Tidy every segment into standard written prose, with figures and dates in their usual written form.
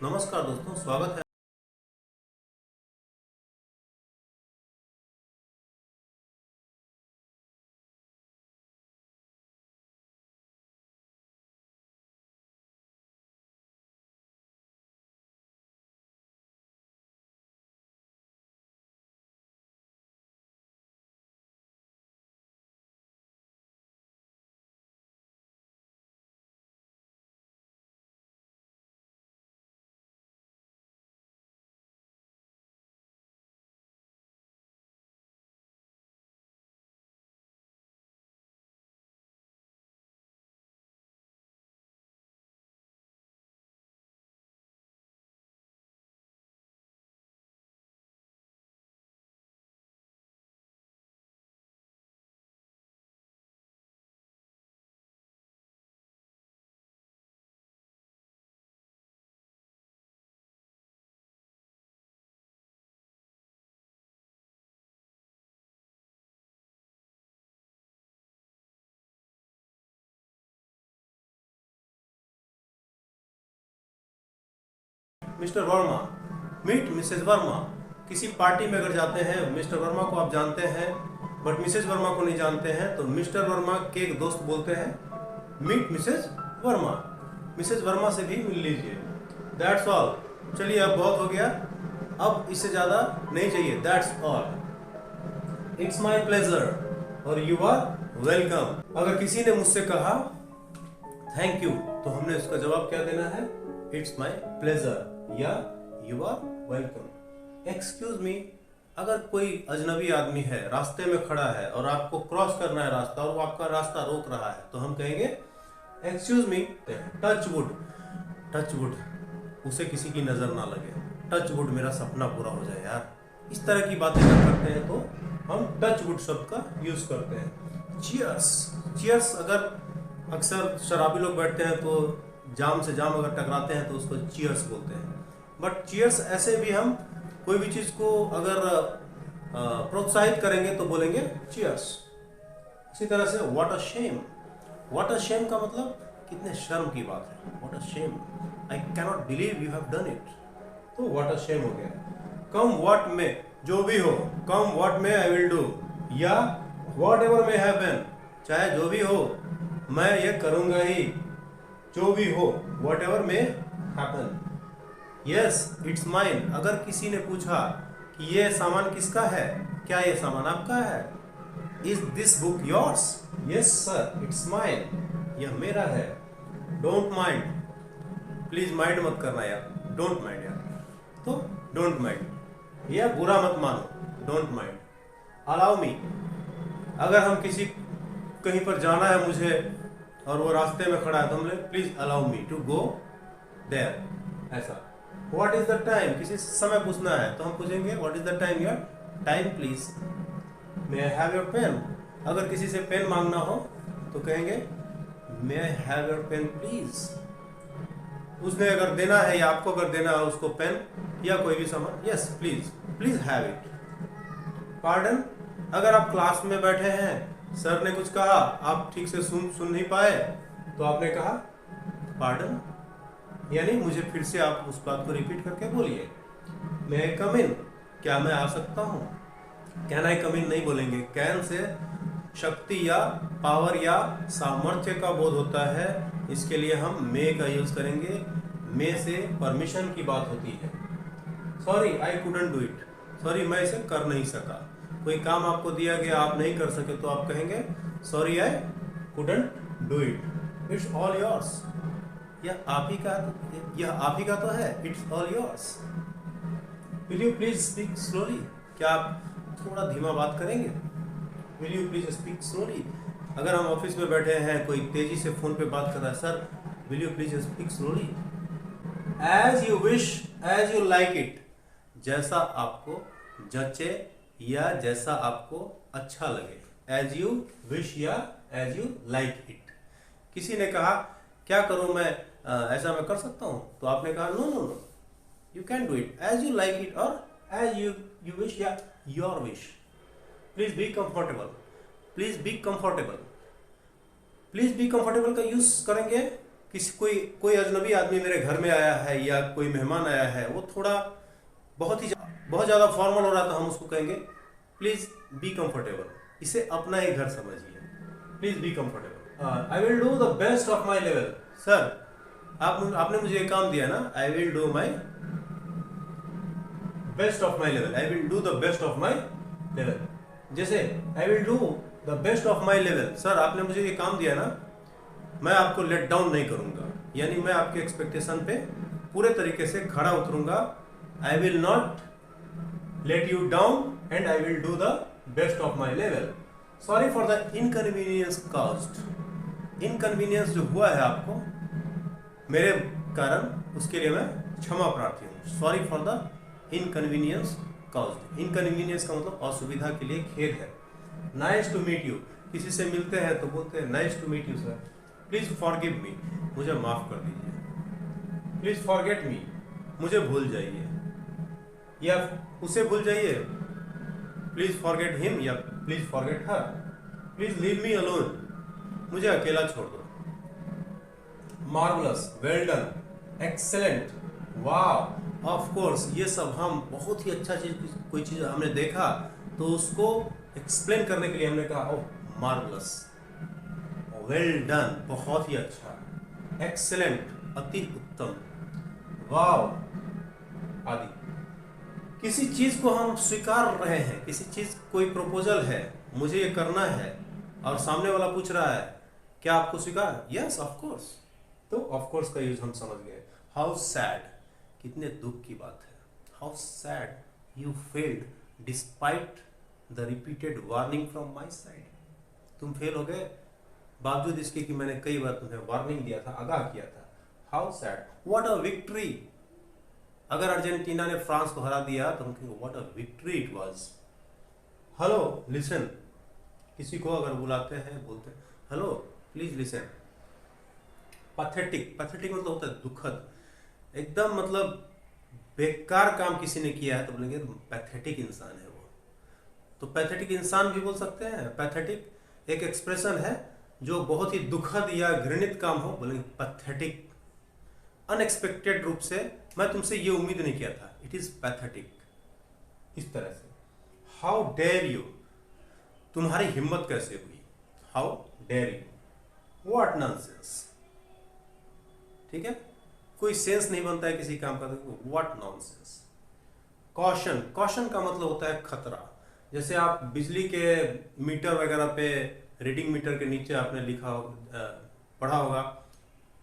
नमस्कार दोस्तों, स्वागत है। Mr Verma, meet Mrs Verma. किसी पार्टी में अगर जाते हैं, मिस्टर वर्मा को आप जानते हैं बट मिसेज वर्मा को नहीं जानते हैं, तो मिस्टर वर्मा के एक दोस्त बोलते हैं meet Mrs Verma, Mrs Verma से भी मिल लीजिए। That's all. चलिए, अब बहुत हो गया, अब इससे ज़्यादा नहीं चाहिए। That's all. It's my pleasure और यू आर वेलकम। अगर किसी ने मुझसे कहा थैंक यू, तो हमने उसका जवाब क्या देना है? इट्स माई प्लेजर या you are welcome. Excuse me, अगर कोई अजनबी आदमी है, रास्ते में खड़ा है और आपको क्रॉस करना है रास्ता और वो आपका रास्ता रोक रहा है, तो हम कहेंगे excuse me, touch wood. Touch wood, उसे किसी की नजर ना लगे। टच वुड, मेरा सपना पूरा हो जाए यार। इस तरह की बातें जब करते हैं तो हम टच वुड शब्द का यूज करते हैं। चीयर्स। चीयर्स, अगर अक्सर शराबी लोग बैठते हैं तो जाम से जाम अगर टकराते हैं तो उसको चीयर्स बोलते हैं। बट चीयर्स ऐसे भी हम कोई भी चीज को अगर प्रोत्साहित करेंगे तो बोलेंगे चीयर्स। इसी तरह से what a shame. What a shame का मतलब कितने शर्म की बात है। What a shame, I cannot believe you have done it. तो व्हाट अ शेम हो गया। कम व्हाट में, जो भी हो, कम व्हाट में आई विल डू, या व्हाट एवर मे हैपन, चाहे जो भी हो मैं ये करूंगा ही, जो भी हो, what ever may happen. Yes, it's mine. अगर किसी ने पूछा कि ये सामान किसका है, क्या ये सामान आपका है? Is this book yours? Yes sir, it's mine, यह मेरा है। डोंट माइंड, प्लीज माइंड मत करना यार, डोंट माइंड यार। तो डोंट माइंड, या बुरा मत मानो, डोंट माइंड। अलाउ मी, अगर हम किसी कहीं पर जाना है मुझे और वो रास्ते में खड़ा है तो हमने please allow me to go there, ऐसा। व्हाट इज द टाइम, किसी समय पूछना है तो हम पूछेंगे what is the time, your time please. May I have your pen, अगर किसी से पेन मांगना हो तो कहेंगे may I have your pen please. उसने अगर देना है या आपको अगर देना है उसको पेन या कोई भी सामान, yes please, please have it. Pardon, अगर आप क्लास में बैठे हैं, सर ने कुछ कहा, आप ठीक से सुन नहीं पाए, तो आपने कहा पार्डन, यानी मुझे फिर से आप उस बात को रिपीट करके बोलिए। मे आई कम इन, क्या मैं आ सकता हूँ? कैन आई कम इन नहीं बोलेंगे। कैन से शक्ति या पावर या सामर्थ्य का बोध होता है, इसके लिए हम मे का यूज करेंगे। मे से परमिशन की बात होती है। Sorry I couldn't do it, sorry मैं इसे कर नहीं सका। कोई काम आपको दिया गया, आप नहीं कर सके, तो आप कहेंगे sorry I couldn't do it, it's all yours. यह आप ही का तो है, it's all yours. Will you please speak slowly, क्या आप थोड़ा धीमा बात करेंगे? Will you please speak slowly. अगर हम ऑफिस में बैठे हैं, कोई तेजी से फोन पे बात कर रहा है, sir will you please speak slowly. As you wish, as you like it, जैसा आपको जचे या जैसा आपको अच्छा लगे। एज यू विश या एज यू लाइक इट। किसी ने कहा क्या करूं मैं, ऐसा मैं कर सकता हूं, तो आपने कहा no no no, you can do it as you like it और एज यू विश या your wish. Please be comfortable, please be comfortable. Please be comfortable का यूज करेंगे कोई अजनबी आदमी मेरे घर में आया है या कोई मेहमान आया है, वो थोड़ा बहुत ज़्यादा फॉर्मल हो रहा है, तो हम उसको कहेंगे प्लीज़ बी कंफर्टेबल। इसे अपना ही घर समझिए, please be comfortable. I will do the best of my level. Sir आपने मुझे एक काम दिया ना, I will do my best of my level, I will do the best of my level. जैसे I will do the best of my level, sir आपने मुझे ये काम दिया ना, मैं आपको लेट डाउन नहीं करूंगा, यानी मैं आपके एक्सपेक्टेशन पे पूरे तरीके से खड़ा उतरूंगा। I will not let you down and I will do the best of my level. Sorry for the inconvenience caused. Inconvenience जो हुआ है आपको मेरे कारण, उसके लिए मैं क्षमा प्रार्थी हूँ। Sorry for the inconvenience caused. Inconvenience का मतलब असुविधा के लिए खेद है। नाइस टू मीट यू, किसी से मिलते हैं तो बोलते हैं nice to meet you sir, please forgive me, मुझे माफ कर दीजिए। प्लीज फॉरगेट मी, मुझे भूल जाइए, या उसे भूल जाइए, प्लीज फॉरगेट हिम या please forget her, please leave me alone, मुझे अकेला छोड़ दो। मार्वलस, वेल डन, एक्सेलेंट, वाह, ऑफ कोर्स, ये सब हम बहुत ही अच्छा चीज, कोई चीज हमने देखा तो उसको एक्सप्लेन करने के लिए हमने कहा ओह मार्वलस, वेल डन, बहुत ही अच्छा, एक्सेलेंट, अति उत्तम, वाव आदि। किसी चीज को हम स्वीकार रहे हैं, किसी चीज, कोई प्रपोजल है, मुझे ये करना है, और सामने वाला पूछ रहा है क्या आपको स्वीकार, यस ऑफ कोर्स, तो ऑफ कोर्स का यूज हम समझ गए। हाउ सैड, कितने दुख की बात है, how sad you failed despite the repeated warning from my side, तुम फेल हो गए बावजूद इसके कि मैंने कई बार तुम्हें वार्निंग दिया था, आगाह किया था। How sad, what a victory, अगर अर्जेंटीना ने फ्रांस को हरा दिया तो हम कहेंगे what a victory it was. Hello listen, किसी को अगर बुलाते हैं बोलते हैं hello please listen. Pathetic, pathetic मतलब होता है दुखद, एकदम मतलब बेकार काम किसी ने किया है तो बोलेंगे पैथेटिक इंसान है वो। तो पैथेटिक इंसान भी बोल सकते हैं। पैथेटिक एक एक्सप्रेशन है जो बहुत ही दुखद या घृणित काम हो, बोलेंगे पैथेटिक। अनएक्सपेक्टेड रूप से, मैं तुमसे ये उम्मीद नहीं किया था, इट इज पैथेटिक, इस तरह से। हाउ डेयर यू, तुम्हारी हिम्मत कैसे हुई, how dare you, what nonsense, ठीक है, कोई सेंस नहीं बनता है किसी काम का तो व्हाट नॉनसेंस। कॉशन, कॉशन का मतलब होता है खतरा। जैसे आप बिजली के मीटर वगैरह पे, रीडिंग मीटर के नीचे आपने लिखा पढ़ा होगा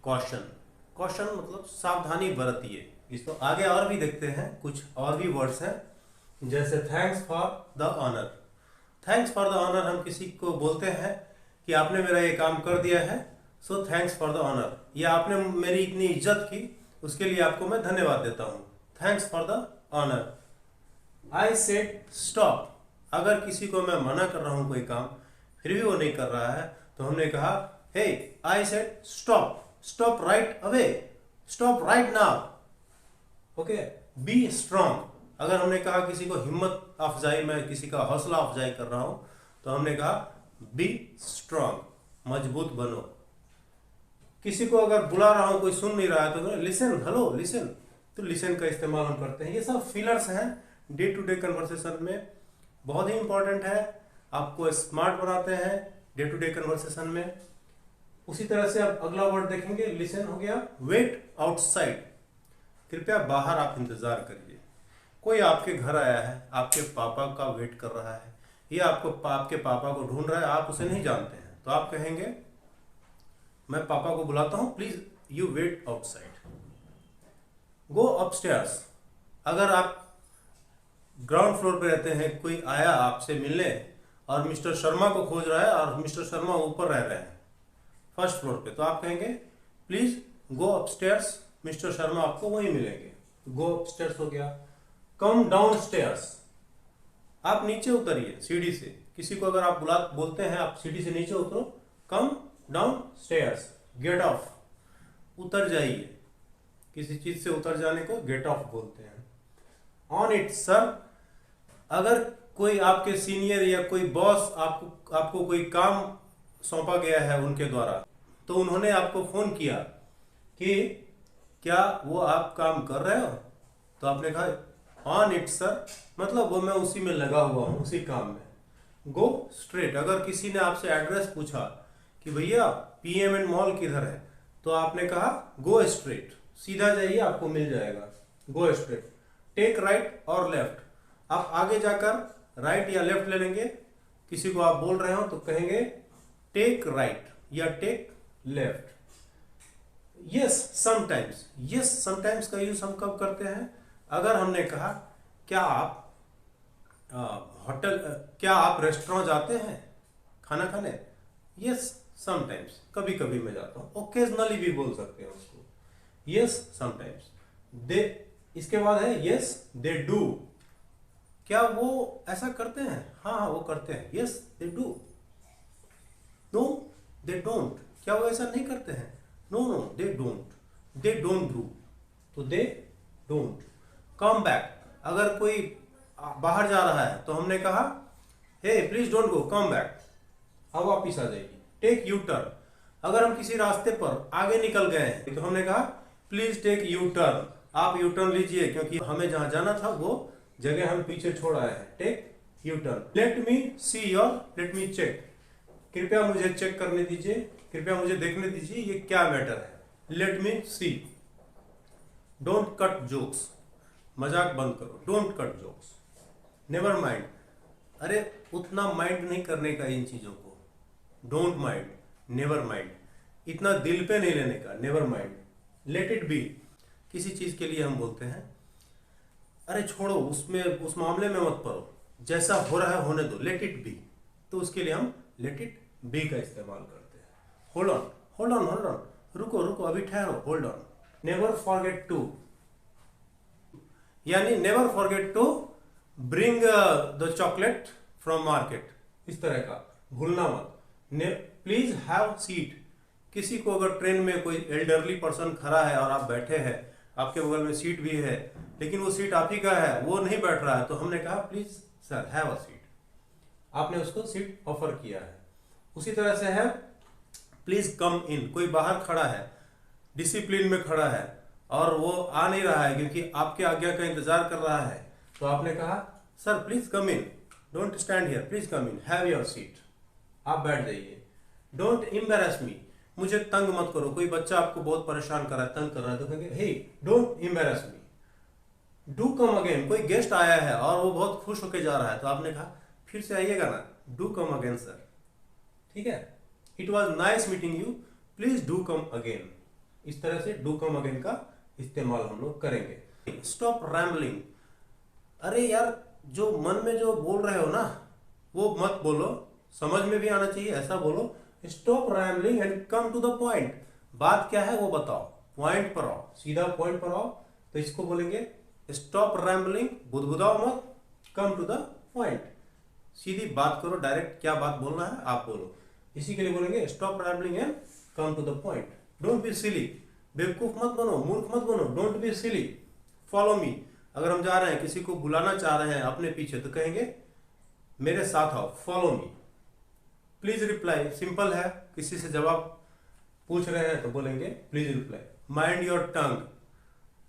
कॉशन। कॉशन मतलब सावधानी बरतिए। इसको आगे और भी देखते हैं, कुछ और भी वर्ड्स हैं, जैसे thanks for the honour. Thanks for the honour हम किसी को बोलते हैं कि आपने मेरा ये काम कर दिया है, so thanks for the honour, या आपने मेरी इतनी इज्जत की उसके लिए आपको मैं धन्यवाद देता हूँ, thanks for the honour. I said stop, अगर किसी को मैं मना कर रहा हूँ कोई काम फिर भी वो नहीं कर रहा है तो हमने कहा hey I said stop, stop right away, stop right now, okay. Be strong, अगर हमने कहा किसी को हिम्मत अफजाई, मैं किसी का हौसला अफजाई कर रहा हूं तो हमने कहा बी स्ट्रांग, मजबूत बनो। किसी को अगर बुला रहा हूं कोई सुन नहीं रहा है तो लिसन, हेलो लिसन, तो लिसन का इस्तेमाल हम करते हैं। ये सब फिलर्स हैं डे टू डे कन्वर्सेशन में, बहुत ही इंपॉर्टेंट है, आपको स्मार्ट बनाते हैं डे टू डे कन्वर्सेशन में। उसी तरह से अब अगला वर्ड देखेंगे, लिसन हो गया। वेट आउटसाइड, कृपया बाहर आप इंतजार करिए। कोई आपके घर आया है, आपके पापा का वेट कर रहा है, या आपके पापा को ढूंढ रहा है, आप उसे नहीं जानते हैं, तो आप कहेंगे मैं पापा को बुलाता हूं, please you wait outside. Go upstairs, अगर आप ग्राउंड फ्लोर पे रहते हैं, कोई आया आपसे मिलने और मिस्टर शर्मा को खोज रहा है और मिस्टर शर्मा ऊपर रह रहे हैं फर्स्ट फ्लोर पे, तो आप कहेंगे please go upstairs, mister Sharma आपको वहीं मिलेंगे। गो अपस्टेयर्स हो गया। कम डाउन स्टेयर्स, आप नीचे उतरिए सीढ़ी से। किसी को अगर आप बोलते हैं आप सीढ़ी से नीचे उतरो, come down stairs, get off, उतर जाइए। किसी चीज से उतर जाने को गेट ऑफ बोलते हैं। ऑन इट सर, अगर कोई आपके सीनियर या कोई बॉस आपको कोई काम सौंपा गया है उनके द्वारा, तो उन्होंने आपको फोन किया कि क्या वो आप काम कर रहे हो, तो आपने कहा ऑन इट सर, मतलब वो मैं उसी में लगा हुआ हूँ, उसी काम में। गो स्ट्रेट, अगर किसी ने आपसे एड्रेस पूछा कि भैया पीएमएन मॉल किधर है, तो आपने कहा गो स्ट्रेट, सीधा जाइए आपको मिल जाएगा, गो स्ट्रेट। टेक राइट और लेफ्ट, आप आगे जाकर राइट या लेफ्ट ले लेंगे, किसी को आप बोल रहे हो तो कहेंगे टेक राइट या take left. Yes sometimes, yes sometimes का यूज हम कब करते हैं, अगर हमने कहा क्या आप क्या आप रेस्टोरेंट जाते हैं खाना खाने, यस समटाइम्स, कभी कभी मैं जाता हूँ, ओकेजनली भी बोल सकते हैं उसको, यस समटाइम्स। दे, इसके बाद है यस दे डू, क्या वो ऐसा करते हैं, हाँ हाँ वो करते हैं, yes they do. No they don't, क्या वो ऐसा नहीं करते हैं, no no they don't do, तो दे डोंट। कम बैक, अगर कोई बाहर जा रहा है तो हमने कहा hey please don't go, come back, अब वापिस आ जाएगी। टेक यू टर्न, अगर हम किसी रास्ते पर आगे निकल गए हैं तो हमने कहा प्लीज टेक यू टर्न, आप यू टर्न लीजिए क्योंकि हमें जहां जाना था वो जगह हम पीछे छोड़ आए हैं। Take U turn. Let me see और लेट मी चेक, कृपया मुझे चेक करने दीजिए, कृपया मुझे देखने दीजिए ये क्या मैटर है। Let me see. Don't cut jokes, मजाक बंद करो, don't cut jokes. Never mind, अरे उतना माइंड नहीं करने का इन चीजों को, डोंट माइंड, नेवर माइंड, इतना दिल पे नहीं लेने का, never mind. Let it be, किसी चीज के लिए हम बोलते हैं अरे छोड़ो उसमें, उस मामले में मत पड़ो, जैसा हो रहा है होने दो, लेट इट बी, तो उसके लिए हम लेट इट बी का इस्तेमाल करते हैं। Hold on, hold on, hold on, रुको रुको अभी ठहरो, hold on. Never forget to, यानी never forget to bring the chocolate from market, इस तरह का, भूलना मत। प्लीज हैव सीट, किसी को अगर ट्रेन में कोई एल्डरली पर्सन खड़ा है और आप बैठे हैं, आपके बगल में सीट भी है लेकिन वो सीट आप ही का है, वो नहीं बैठ रहा है, तो हमने कहा please sir have a seat, आपने उसको सीट ऑफर किया है। उसी तरह से है प्लीज कम इन, कोई बाहर खड़ा है, डिसिप्लिन में खड़ा है और वो आ नहीं रहा है क्योंकि आपके आज्ञा का इंतजार कर रहा है, तो आपने कहा sir please come in, don't stand here, please come in, have your seat, आप बैठ जाइए। डोंट एम्बैरेस मी, मुझे तंग मत करो, कोई बच्चा आपको बहुत परेशान कर रहा है, तंग कर रहा है, तो कहेंगे hey don't embarrass me. Do come again, कोई गेस्ट आया है और वो बहुत खुश होकर जा रहा है, तो आपने कहा फिर से आइएगा ना, डू कम अगेन सर, ठीक है। It was nice meeting you, please do come again, इस तरह से डू कम अगेन का इस्तेमाल हम लोग करेंगे। स्टॉप रैम्बलिंग, अरे यार जो मन में जो बोल रहे हो ना वो मत बोलो, समझ में भी आना चाहिए ऐसा बोलो। Stop rambling and come to the point, बात क्या है वो बताओ, पॉइंट पर आओ, सीधा पॉइंट पर आओ, तो इसको बोलेंगे स्टॉप रैम्बलिंग, बुदबुदाओ मत, कम टू द पॉइंट, सीधी बात करो, डायरेक्ट क्या बात बोलना है आप बोलो, इसी के लिए बोलेंगे stop rambling and come to the point. Don't be silly, बेवकूफ मत बनो, मूर्ख मत बनो, don't be silly. Follow me, अगर हम जा रहे हैं किसी को बुलाना चाह रहे हैं अपने पीछे तो कहेंगे मेरे साथ आओ, follow me. Please reply, simple है, किसी से जवाब पूछ रहे हैं तो बोलेंगे please reply. Mind your tongue,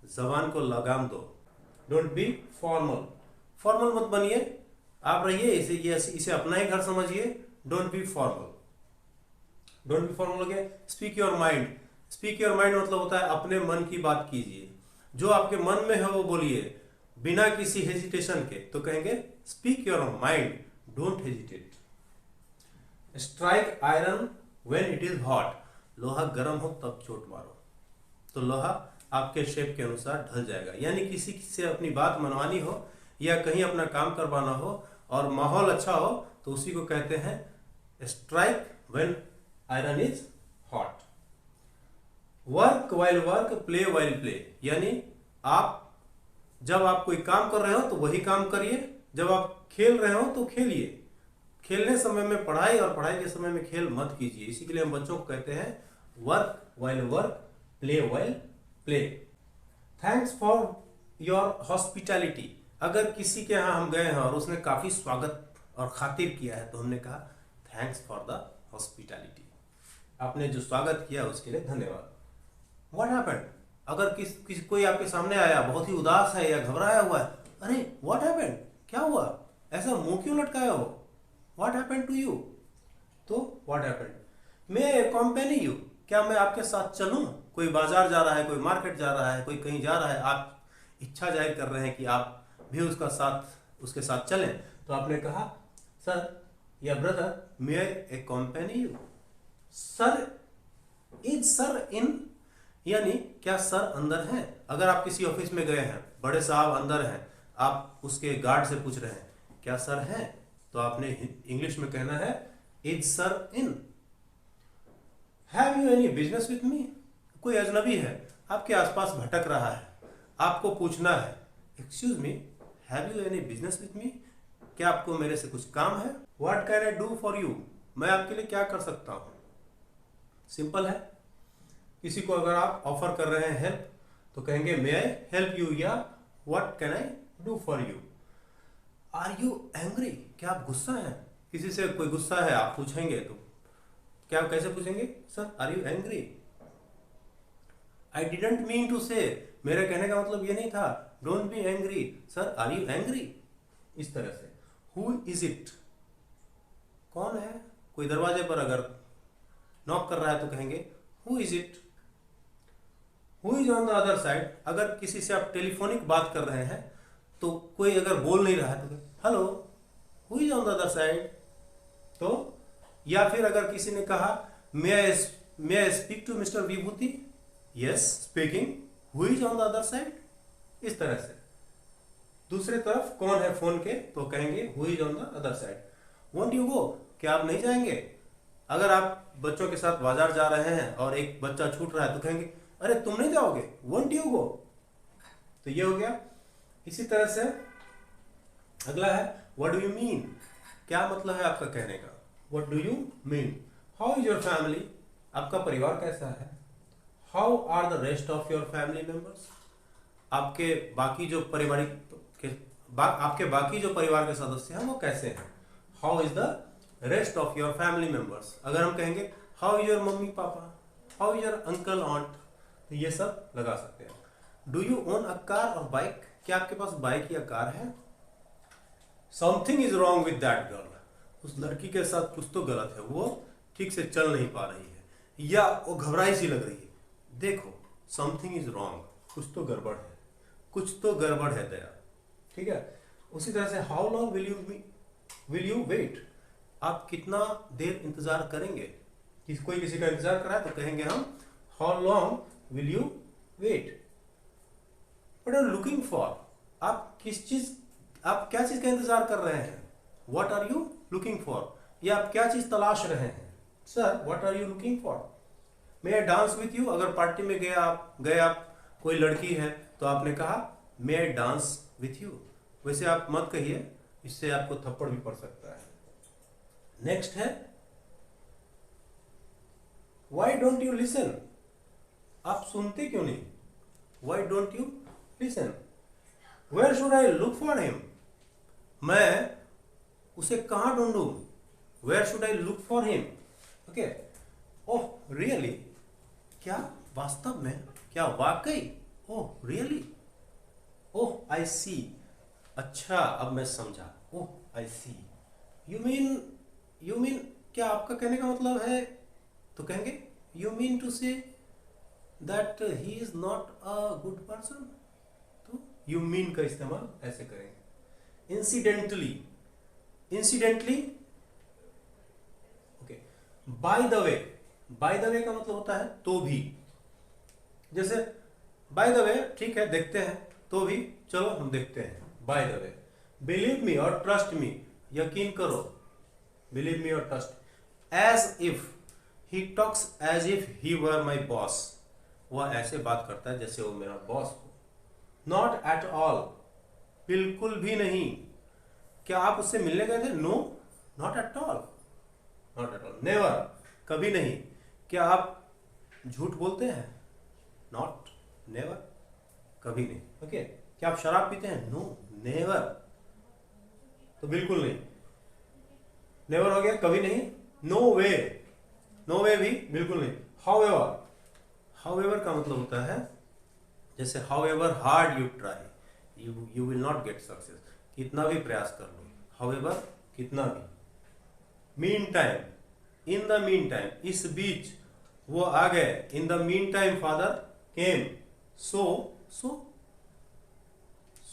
जबान को लगाम दो। डोंट बी फॉर्मल, फॉर्मल मत बनिए, आप रहिए इसे अपना ही घर समझिए। Don't be formal, don't be formal हो गया। Speak your mind, speak your mind मतलब होता है अपने मन की बात कीजिए, जो आपके मन में है वो बोलिए बिना किसी हेजिटेशन के, तो कहेंगे speak your mind, don't hesitate. Strike iron when it is hot, लोहा गर्म हो तब चोट मारो, तो लोहा आपके शेप के अनुसार ढल जाएगा। यानी किसी से अपनी बात मनवानी हो या कहीं अपना काम करवाना हो और माहौल अच्छा हो तो उसी को कहते हैं strike when iron is hot. Work while work, play while play, यानी आप जब आप कोई काम कर रहे हो तो वही काम करिए, जब आप खेल रहे हो तो खेलिए। खेलने समय में पढ़ाई और पढ़ाई के समय में खेल मत कीजिए, इसी के लिए हम बच्चों को कहते हैं work while work, play while play. Thanks for your hospitality, अगर किसी के यहाँ हम गए हैं और उसने काफी स्वागत और खातिर किया है तो हमने कहा थैंक्स फॉर द हॉस्पिटैलिटी, आपने जो स्वागत किया उसके लिए धन्यवाद। What happened? अगर कोई आपके सामने आया बहुत ही उदास है या घबराया हुआ है, अरे व्हाट हैपेंड, क्या हुआ, ऐसा मुंह क्यों लटकाया हो, व्हाट हैपेंड टू यू? तो व्हाट हैपेंड, मैं अकॉम्पनी यू, क्या मैं आपके साथ चलूं? कोई बाजार जा रहा है, कोई मार्केट जा रहा है, कोई कहीं जा रहा है, आप इच्छा जाहिर कर रहे हैं कि आप भी उसके साथ चलें, तो आपने कहा सर या brother may I accompany you? Sir, is sir in, यानी क्या सर अंदर है? अगर आप किसी ऑफिस में गए हैं, बड़े साहब अंदर हैं, आप उसके गार्ड से पूछ रहे हैं क्या सर है, तो आपने इंग्लिश में कहना है is sir in. Have you any business with me? कोई अजनबी है, आपके आसपास भटक रहा है, आपको पूछना है excuse me, have you any business with me? क्या आपको मेरे से कुछ काम है? What can I do for you? मैं आपके लिए क्या कर सकता हूं? सिंपल है। किसी को अगर आप ऑफर कर रहे हैं हेल्प, तो कहेंगे मे आई हेल्प यू, या what can I do for you? Are you angry? क्या आप गुस्सा हैं? किसी से कोई गुस्सा है, आप पूछेंगे तो क्या कैसे पूछेंगे? Sir are you angry? I didn't mean to say, मेरे कहने का मतलब ये नहीं था, don't be angry, sir are you angry? इस तरह से। Who is it? कौन है? कोई दरवाजे पर अगर नॉक कर रहा है तो कहेंगे who is it? Who is on the other side? अगर किसी से आप टेलीफोनिक बात कर रहे हैं तो कोई अगर बोल नहीं रहा है तो hello, who is on the other side? तो या फिर अगर किसी ने कहा may I speak to Mister Vibhuti? Yes speaking, who is on the other side? इस तरह से। दूसरी तरफ कौन है फोन के, तो कहेंगे who is on the other side. Won't you go? क्या आप नहीं जाएंगे? अगर आप बच्चों के साथ बाजार जा रहे हैं और एक बच्चा छूट रहा है तो कहेंगे अरे तुम नहीं जाओगे, वोंट यू गो? तो ये हो गया। इसी तरह से अगला है व्हाट डू यू मीन? क्या मतलब है आपका कहने का? What do you mean? How is your family? आपका परिवार कैसा है? How are the rest of your family members? आपके बाकी जो परिवार के सदस्य हैं वो कैसे हैं? How is the rest of your family members? अगर हम कहेंगे how is your mummy papa, how is your uncle aunt, तो ये सब लगा सकते हैं। Do you own a car और बाइक? क्या आपके पास बाइक या कार है? Something is wrong with that girl, उस लड़की के साथ कुछ तो गलत है, वो ठीक से चल नहीं पा रही है या वो घबराई सी लग रही है। देखो समथिंग इज रॉन्ग, कुछ तो गड़बड़ है, कुछ तो गड़बड़ है दया। ठीक है। उसी तरह से how long will you wait? आप कितना देर इंतजार करेंगे? कोई किसी का इंतजार कर रहा है तो कहेंगे हम how long will you wait? What are looking for? आप क्या चीज का इंतजार कर रहे हैं? What are you looking for? या आप क्या चीज तलाश रहे हैं? Sir what are you looking for? May I dance with you? अगर पार्टी में गए आप कोई लड़की है तो आपने कहा may I dance with you. वैसे आप मत कहिए, इससे आपको थप्पड़ भी पड़ सकता है। नेक्स्ट है वाई डोंट यू लिसन? आप सुनते क्यों नहीं? Why don't you listen? Where should I look for him? मैं उसे कहां ढूंढूं? Where should I look for him? Okay. Oh really? क्या वास्तव में? क्या वाकई? Oh really? Oh I see. अच्छा अब मैं समझा। ओह आई सी। यू मीन क्या आपका कहने का मतलब है, तो कहेंगे you mean to say that he is not a good person? तो यू मीन का इस्तेमाल ऐसे करेंगे। Incidentally okay. By the way का मतलब होता है तो भी। जैसे बाय द वे ठीक है देखते हैं, तो भी चलो हम देखते हैं। By the way. Believe me और ट्रस्ट मी, यकीन करो। बिलीव मी और trust. As if, he talks as if he were my boss. वह ऐसे बात करता है जैसे वो मेरा बॉस हो। नॉट एट ऑल, बिल्कुल भी नहीं। क्या आप उससे मिलने गए थे? No not at all, not at all. Never, कभी नहीं। क्या आप झूठ बोलते हैं? नॉट, नेवर, कभी नहीं। ओके। क्या आप शराब पीते हैं? नो, नेवर, तो बिल्कुल नहीं। नेवर हो गया, कभी नहीं। नो वे भी बिल्कुल नहीं। हाउएवर का मतलब होता है जैसे however hard you try you will not get success, कितना भी प्रयास कर लो, हाउएवर कितना भी। Mean time, in the mean time, इस बीच वो आ गए। In the mean time father came, so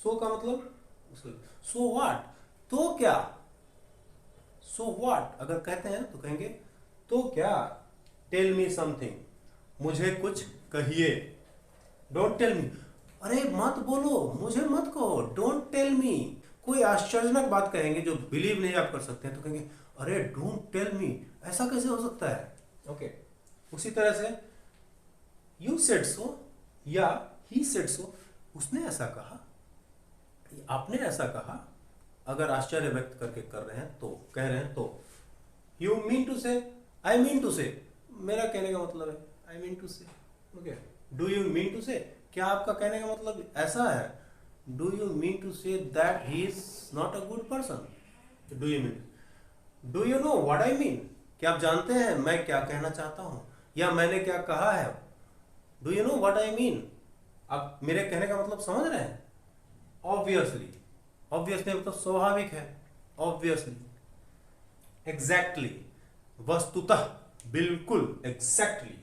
का मतलब सो व्हाट, तो क्या, सो व्हाट अगर कहते हैं तो कहेंगे तो क्या। टेल मी समथिंग, मुझे कुछ कहिए। डोंट टेल मी, अरे मत बोलो, मुझे मत कहो, डोंट टेल मी। कोई आश्चर्यजनक बात कहेंगे जो बिलीव नहीं आप कर सकते हैं तो कहेंगे अरे डोंट टेल मी, ऐसा कैसे हो सकता है। ओके उसी तरह से यू सेड सो या ही सेड सो, उसने ऐसा कहा, आपने ऐसा कहा। अगर आश्चर्य व्यक्त करके कर रहे हैं तो कह रहे हैं तो यू मीन टू से, आई मीन टू से, मेरा कहने का मतलब है I mean to say. Okay do you mean to say, क्या आपका कहने का मतलब ऐसा है। Do you mean to say that he is not a good person, do you mean, do you know what I mean, क्या आप जानते हैं मैं क्या कहना चाहता हूं या मैंने क्या कहा है। Do you know what I mean, आप मेरे कहने का मतलब समझ रहे हैं। ऑब्वियसली, ऑब्वियसली मतलब स्वाभाविक है, ऑब्वियसली। एग्जैक्टली, वस्तुतः, बिल्कुल, एग्जैक्टली,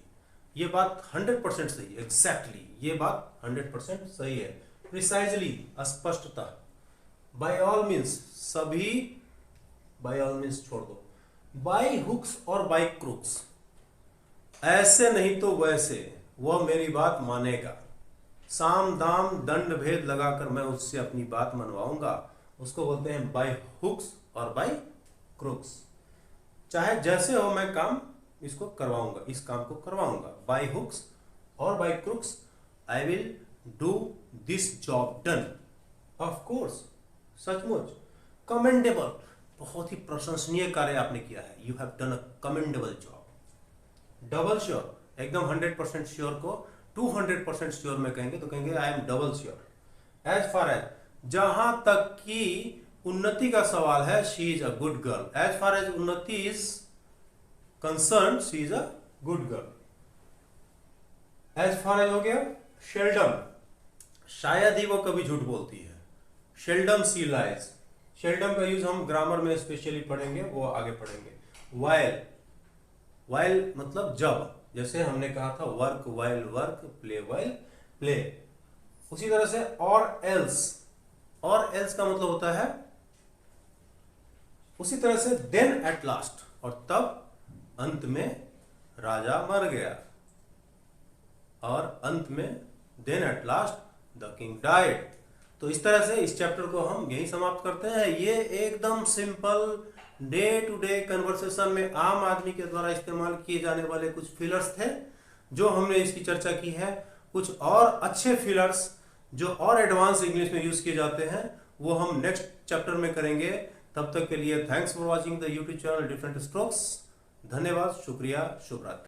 ये बात 100% सही है। एग्जैक्टली, ये बात 100% सही है। प्रिसाइजली, स्पष्टता। बाय ऑल मीन्स, सभी, बाय ऑल मीन्स छोड़ दो। बाय हुक्स और बाय क्रूक्स, ऐसे नहीं तो वैसे वह मेरी बात मानेगा। साम दाम दंड भेद लगाकर मैं उससे अपनी बात मनवाऊंगा, उसको बोलते हैं बाय हुक्स और बाय क्रूक्स। चाहे जैसे हो मैं काम इसको करवाऊंगा, इस काम को करवाऊंगा। बाय हुक्स और by crooks I will do this job done. Of course, सचमुच। कमेंडेबल, बहुत ही प्रशंसनीय कार्य आपने किया है। You have done a commendable job. Double sure, एकदम 100% श्योर को 200% श्योर में कहेंगे तो कहेंगे I'm double sure. As far as, जहां तक कि उन्नति का सवाल है, she is a good girl. As far as Unnati is concerned, she is a good girl. As far as हो गया शेल्डम, शायद ही वो कभी झूठ बोलती है। शेल्डम सी लाइज, शेल्डम का यूज हम ग्रामर में स्पेशली पढ़ेंगे, वो आगे पढ़ेंगे। वाइल, वाइल मतलब जब, जैसे हमने कहा था work while work, play while play. उसी तरह से और एल्स, और एल्स का मतलब होता है, उसी तरह से देन एट लास्ट, और तब अंत में राजा मर गया, और अंत में then at last the king died. तो इस तरह से इस चैप्टर को हम यही समाप्त करते हैं। ये एकदम simple day to day conversation में आम आदमी के द्वारा इस्तेमाल किए जाने वाले कुछ फिलर्स थे जो हमने इसकी चर्चा की है। कुछ और अच्छे फिलर्स जो और एडवांस इंग्लिश में यूज किए जाते हैं वो हम नेक्स्ट चैप्टर में करेंगे। तब तक के लिए thanks for watching the YouTube channel different strokes. धन्यवाद, शुक्रिया, शुभ रात्रि।